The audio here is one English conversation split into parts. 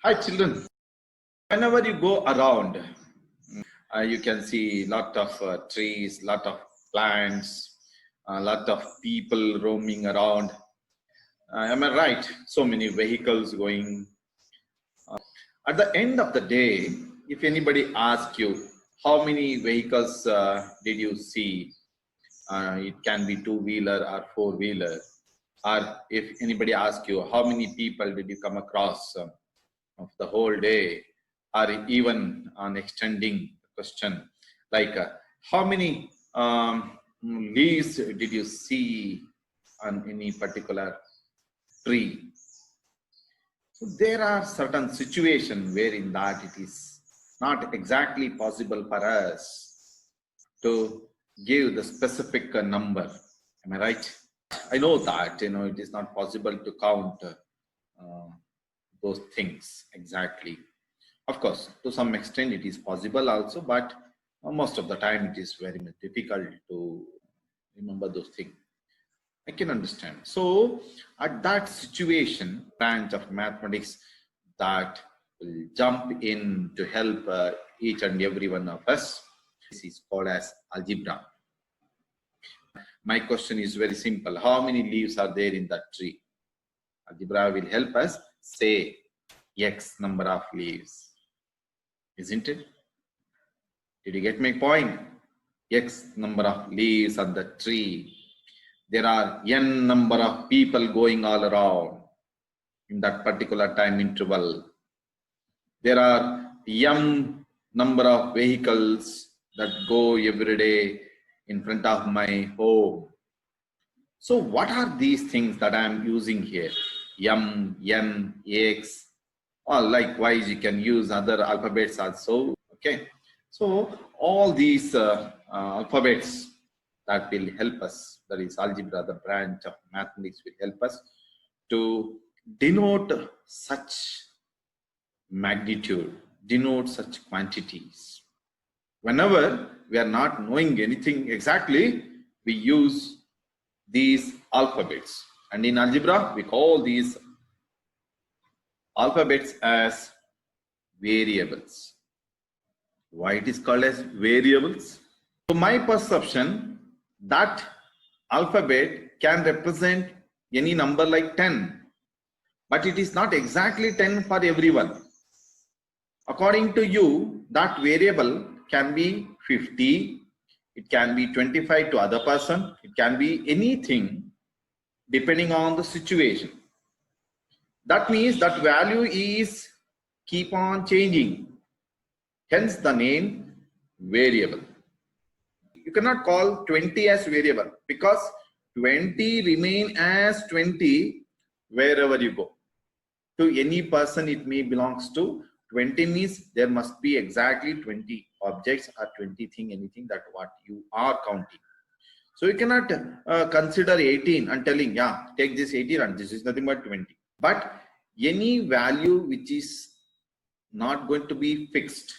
Hi, children. Whenever you go around, you can see lot of trees, lot of plants, a lot of people roaming around. Am I right? So many vehicles going. At the end of the day, if anybody asks you how many vehicles did you see, it can be two-wheeler or four-wheeler, or if anybody asks you how many people did you come across of the whole day, or even on extending question like how many leaves did you see on any particular tree. So there are certain situations wherein that it is not exactly possible for us to give the specific number. Am I right? I know that it is not possible to count those things exactly. Of course, to some extent it is possible also, but most of the time it is very much difficult to remember those things. I can understand. So at that situation, branch of mathematics that will jump in to help each and every one of us, this is called as algebra. My question is very simple. How many leaves are there in that tree? Algebra will help us say X number of leaves. Isn't it? Did you get my point? X number of leaves on the tree. There are N number of people going all around in that particular time interval. There are M number of vehicles that go every day in front of my home. So what are these things that I am using here? M, N, X, or likewise you can use other alphabets also. Okay, so all these alphabets that will help us, that is algebra, the branch of mathematics, will help us to denote such magnitude, denote such quantities. Whenever we are not knowing anything exactly, we use these alphabets, and in algebra we call these alphabets as variables. Why it is called as variables? So my perception, that alphabet can represent any number like 10, but it is not exactly 10 for everyone. According to you, that variable can be 50, it can be 25 to other person, it can be anything depending on the situation. That means that value is keep on changing. Hence the name variable. You cannot call 20 as variable because 20 remain as 20 wherever you go. To any person it may belongs to. 20 means there must be exactly 20 objects or 20 thing, anything that what you are counting. So you cannot consider 18 and telling, yeah, take this 18 and this is nothing but 20. But any value which is not going to be fixed,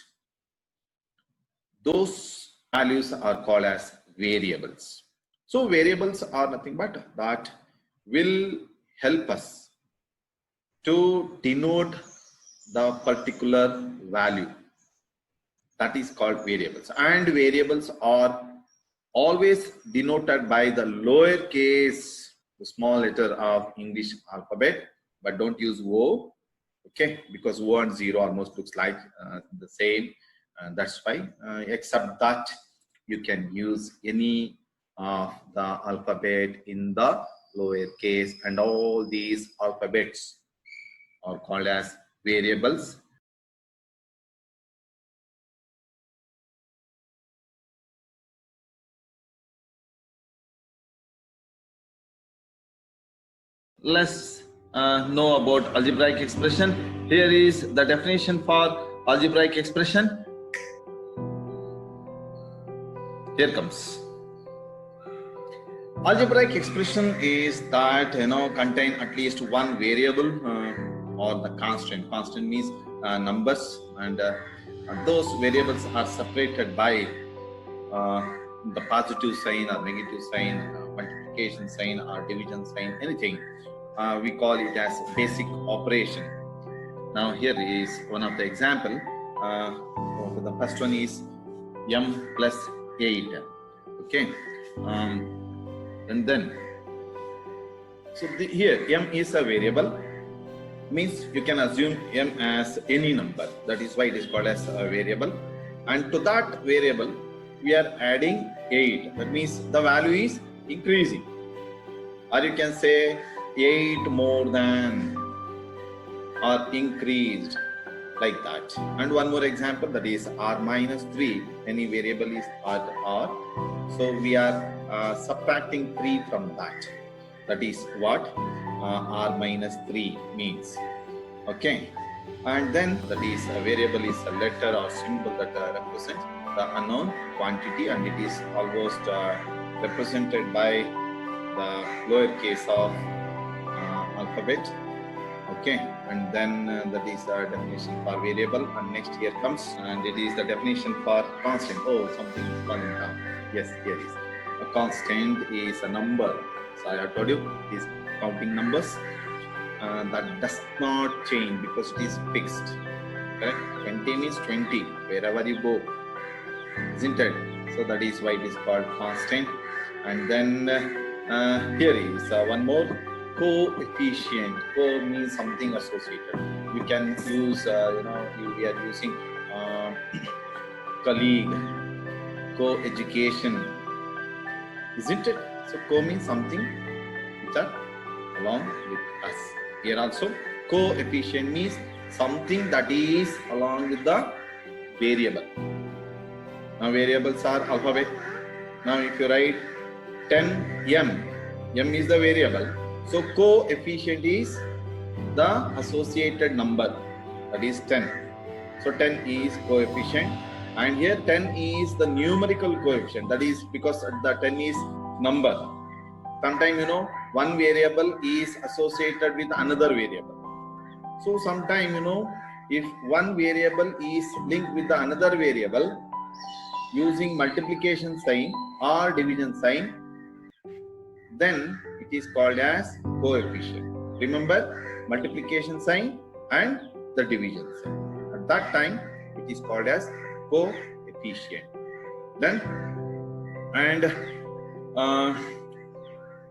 those values are called as variables. So variables are nothing but that will help us to denote the particular value, that is called variables. And variables are always denoted by the lowercase, the small letter of English alphabet, but don't use O, okay, because O and 0 almost looks like the same. That's why, except that you can use any of the alphabet in the lowercase, and all these alphabets are called as variables. Let's know about algebraic expression. Here is the definition for algebraic expression. Here comes. Algebraic expression is that contain at least one variable or the constant. Constant means numbers, and those variables are separated by the positive sign or negative sign, multiplication sign or division sign, anything. We call it as basic operation. Now here is one of the example. The first one is m plus 8. Okay, and then here m is a variable, means you can assume m as any number. That is why it is called as a variable. And to that variable, we are adding 8. That means the value is increasing. Or you can say 8 more than or increased, like that. And one more example, that is r minus 3. Any variable is at r. So we are subtracting 3 from that. That is what r minus 3 means. Okay. And then that is a variable is a letter or symbol that represents the unknown quantity, and it is almost represented by the lowercase of alphabet. Okay, and then that is a definition for variable, and next here comes, and it is the definition for constant. Oh, something is falling down. Yes, here is a constant is a number. So I have told you is counting numbers that does not change because it is fixed. Correct? 20 means 20 wherever you go, isn't it? So that is why it is called constant. And then here is one more, coefficient. Co means something associated. You can use, we are using colleague, co-education, isn't it? So co means something which are along with us. Here also, coefficient means something that is along with the variable. Now variables are alphabet. Now if you write 10m, m is the variable. So coefficient is the associated number, that is 10. So 10 is coefficient, and here 10 is the numerical coefficient. That is because the 10 is number. Sometimes one variable is associated with another variable. So sometimes if one variable is linked with the another variable using multiplication sign or division sign, then it is called as coefficient. Remember, multiplication sign and the division sign. At that time, it is called as coefficient. Then, and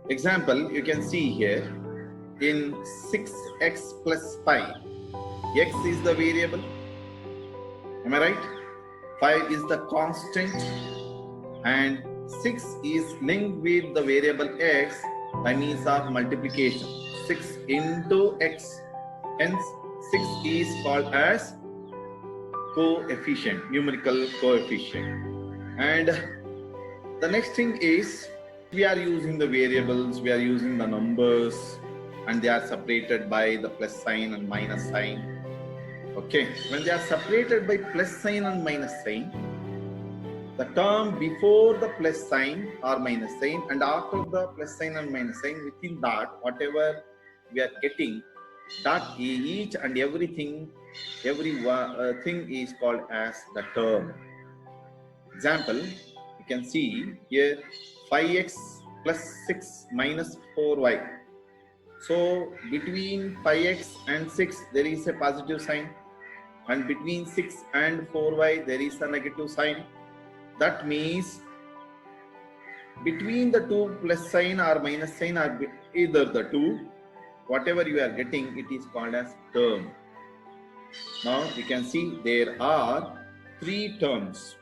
example, you can see here in 6x plus 5. X is the variable. Am I right? 5 is the constant, and 6 is linked with the variable x by means of multiplication. 6 into x. Hence, 6 is called as coefficient, numerical coefficient. And the next thing is, we are using the variables, we are using the numbers, and they are separated by the plus sign and minus sign. Okay, when they are separated by plus sign and minus sign, the term before the plus sign or minus sign and after the plus sign and minus sign, within that, whatever we are getting, that each and everything thing is called as the term. Example, you can see here 5x plus 6 minus 4y. So between 5x and 6 there is a positive sign, and between 6 and 4y there is a negative sign. That means between the two plus sign or minus sign or either the two, whatever you are getting, it is called as term. Now you can see there are 3 terms.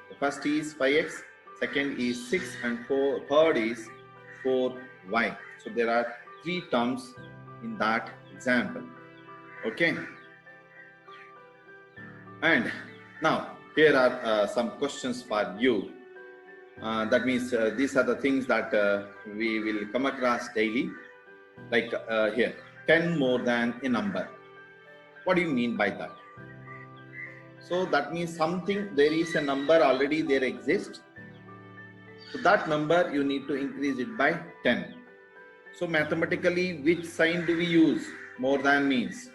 The first is 5x, second is 6, and third is 4y. So there are 3 terms in that example. Okay. And now here are some questions for you. That means these are the things that we will come across daily. Like here, 10 more than a number. What do you mean by that? So that means something, there is a number already there exists. So that number you need to increase it by 10. So mathematically, which sign do we use? More than means.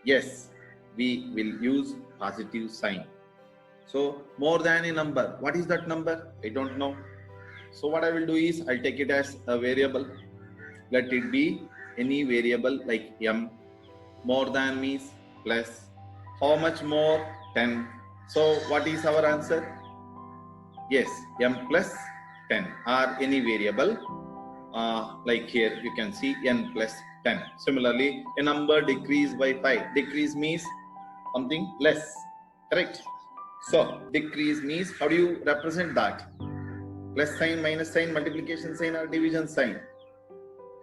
Yes, we will use positive sign. So more than a number. What is that number? I don't know. So what I will do is I'll take it as a variable. Let it be any variable like m. More than means plus. How much more? 10. So what is our answer? Yes, m plus 10 or any variable. Like here you can see n plus 10. Similarly, a number decrease by 5. Decrease means something less, correct? So decrease means, how do you represent that? Plus sign, minus sign, multiplication sign, or division sign?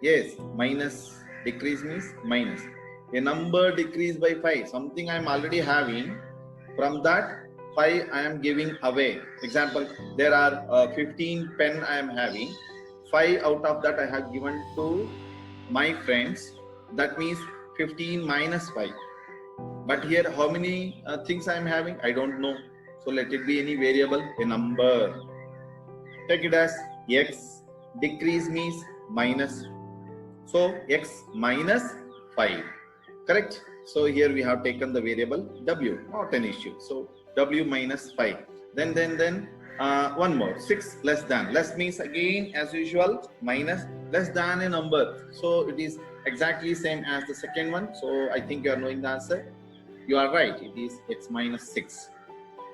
Yes, minus. Decrease means minus. A number decrease by 5, something I am already having. From that 5 I am giving away. Example, there are 15 pen I am having. 5 out of that I have given to my friends. That means 15 minus 5. But here how many things I am having? I don't know. So let it be any variable, a number. Take it as x. Decrease means minus. So x minus 5. Correct? So here we have taken the variable w, not an issue. So w minus 5. Then one more, 6 less than. Less means again as usual minus, less than a number. So it is exactly same as the second one. So I think you are knowing the answer. You are right. It is x minus 6.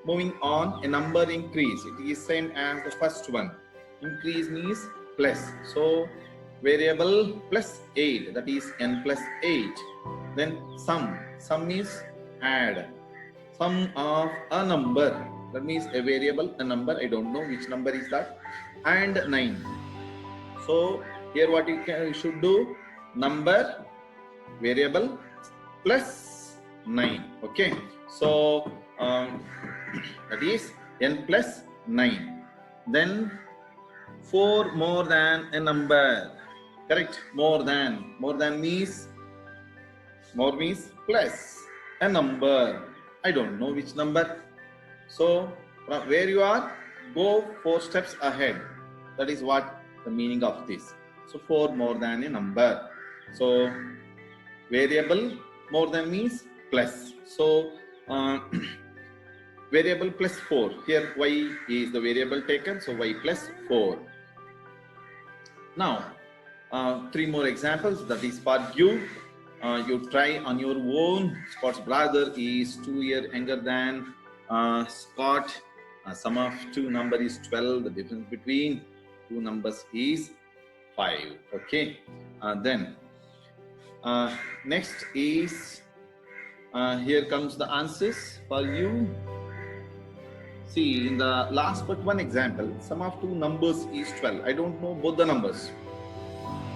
Moving on, a number increase. It is same as the first one. Increase means plus. So variable plus 8, that is n plus 8. Then sum. Sum means add. Sum of a number. That means a variable, a number. I don't know which number is that. And 9. So here what you should do? Number, variable plus 9. Okay. So that is n plus 9. Then 4 more than a number. Correct? More than. More than means, more means plus a number. I don't know which number. So from where you are, go 4 steps ahead. That is what the meaning of this. So 4 more than a number. So variable more than means plus. So variable plus 4. Here y is the variable taken. So y plus 4. Now 3 more examples. That is for you. You try on your own. Scott's brother is 2 years younger than Scott. Sum of 2 numbers is 12. The difference between 2 numbers is 5. Okay. Then next is, here comes the answers for you. See, in the last but one example, sum of 2 numbers is 12. I don't know both the numbers.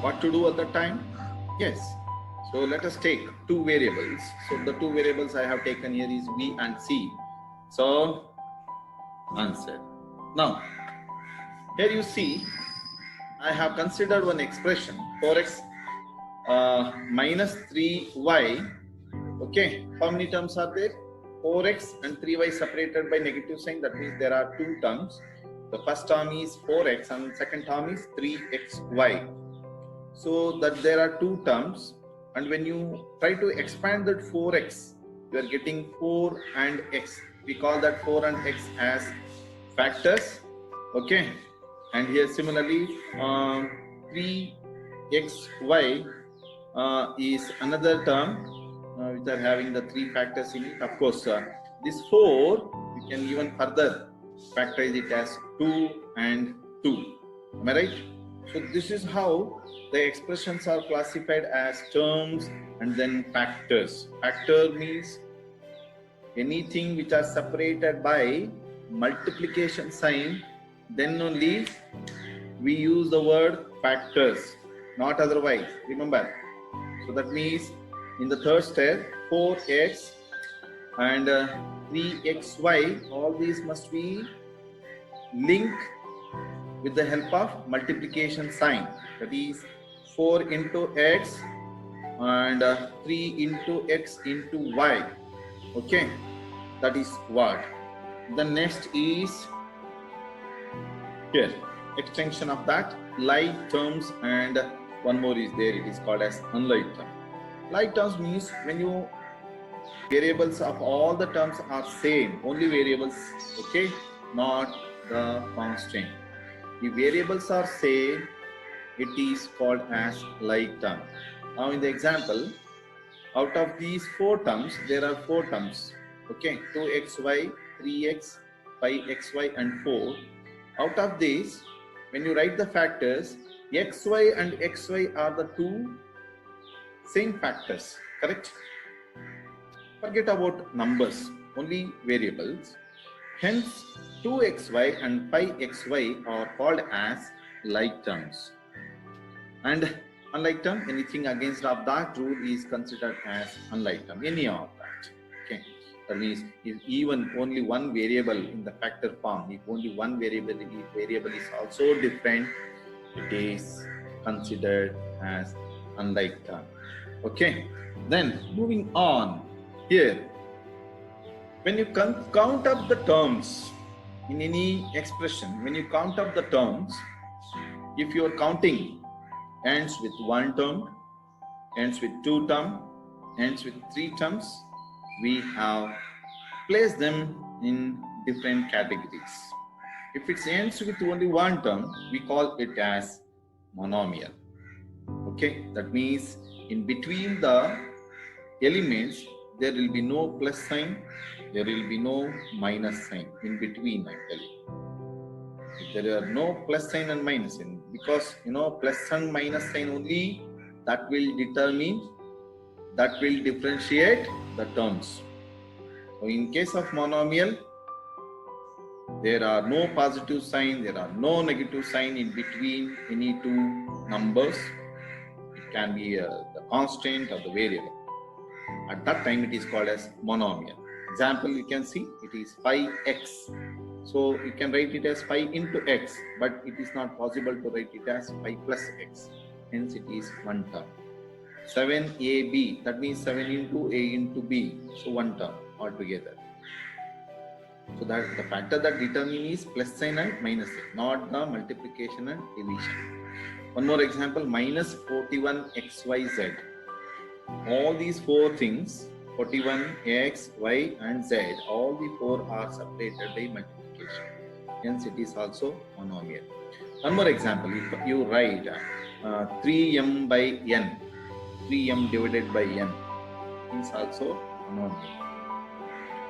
What to do at that time? Yes. So let us take 2 variables. So the 2 variables I have taken here is v and c. So answer. Now here you see I have considered one expression 4x minus 3y. Okay, how many terms are there? 4x and 3y separated by negative sign. That means there are 2 terms. The first term is 4x and second term is 3xy. So that there are 2 terms, and when you try to expand that 4x, you are getting 4 and x. We call that 4 and x as factors. Okay, and here similarly 3xy is another term which are having the 3 factors in it. Of course, this 4 you can even further factorize it as 2 and 2. Am I right? So this is how the expressions are classified as terms and then factors. Factor means anything which are separated by multiplication sign, then only we use the word factors, not otherwise. Remember. So that means in the third step, 4x and 3xy, all these must be linked with the help of multiplication sign. That is 4 into x and 3 into x into y. Okay, that is what. The next is here, extension of that, like terms, and one more is there. It is called as unlike term. Like terms means when you variables of all the terms are same, only variables, okay, not the constant. The variables are same, it is called as like term. Now in the example, Out of these 4 terms, there are 4 terms. Okay, 2xy, 3x, 5xy, and 4. Out of these, when you write the factors, xy and xy are the 2 same factors, correct? Forget about numbers, only variables. Hence, 2xy and 5xy are called as like terms. And unlike term, anything against of that rule is considered as unlike term, any of that. Okay, that means if even only one variable in the factor form, if only one variable is also different, it is considered as unlike term. Okay, then moving on here, when you count up the terms in any expression, when you count up the terms, if you are counting ends with 1 term, ends with 2 term, ends with 3 terms, we have placed them in different categories. If it ends with only 1 term, we call it as monomial. Okay, that means in between the elements, there will be no plus sign, there will be no minus sign in between, actually. If there are no plus sign and minus sign, because plus and minus sign only that will determine, that will differentiate the terms. So in case of monomial, there are no positive sign, there are no negative sign in between any 2 numbers. It can be the constant or the variable. At that time, it is called as monomial. Example, you can see it is 5x. So you can write it as 5 into x, but it is not possible to write it as 5 plus x. Hence, it is 1 term. 7ab, that means 7 into a into b. So 1 term altogether. So that the factor that determines is plus sign and minus sign, not the multiplication and division. One more example, minus 41xyz. All these 4 things, 41, x, y, and z, all the 4 are separated by multiplication. Hence, it is also monomial. One more example, if you write 3m by n, 3m divided by n, is also monomial.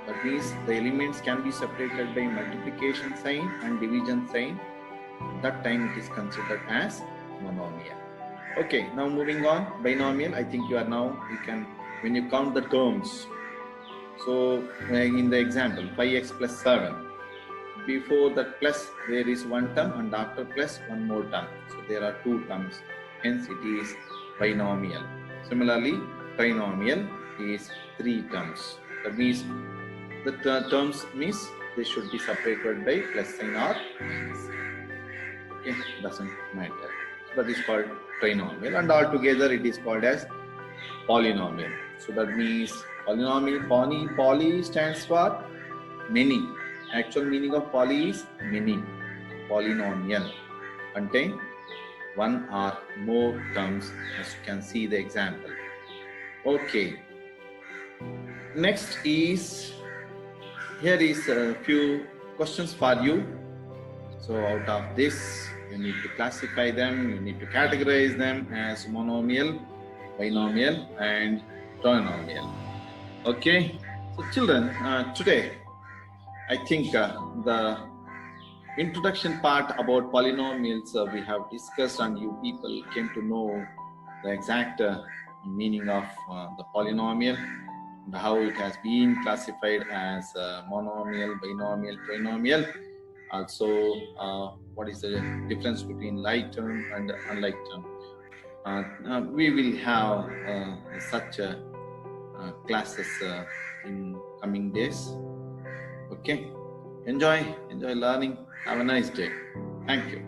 That means the elements can be separated by multiplication sign and division sign. That time it is considered as monomial. Okay, now moving on, binomial. I think you can, when you count the terms. So in the example, 5x plus 7. Before that plus, there is 1 term, and after plus, 1 more term. So there are 2 terms. Hence, it is binomial. Similarly, trinomial is 3 terms. That means the terms means they should be separated by plus sign or minus sign. Okay, doesn't matter. That is called trinomial, and altogether it is called as polynomial. So that means polynomial, poly stands for many. Actual meaning of poly is many. Polynomial contain 1 or more terms, as you can see the example. Okay. Next is, here is a few questions for you. So out of this, you need to classify them, you need to categorize them as monomial, binomial, and trinomial. Okay, so children, today I think the introduction part about polynomials we have discussed, and you people came to know the exact meaning of the polynomial and how it has been classified as monomial, binomial, trinomial. Also, what is the difference between like term and unlike term. We will have such classes in coming days. Okay, enjoy learning. Have a nice day. Thank you.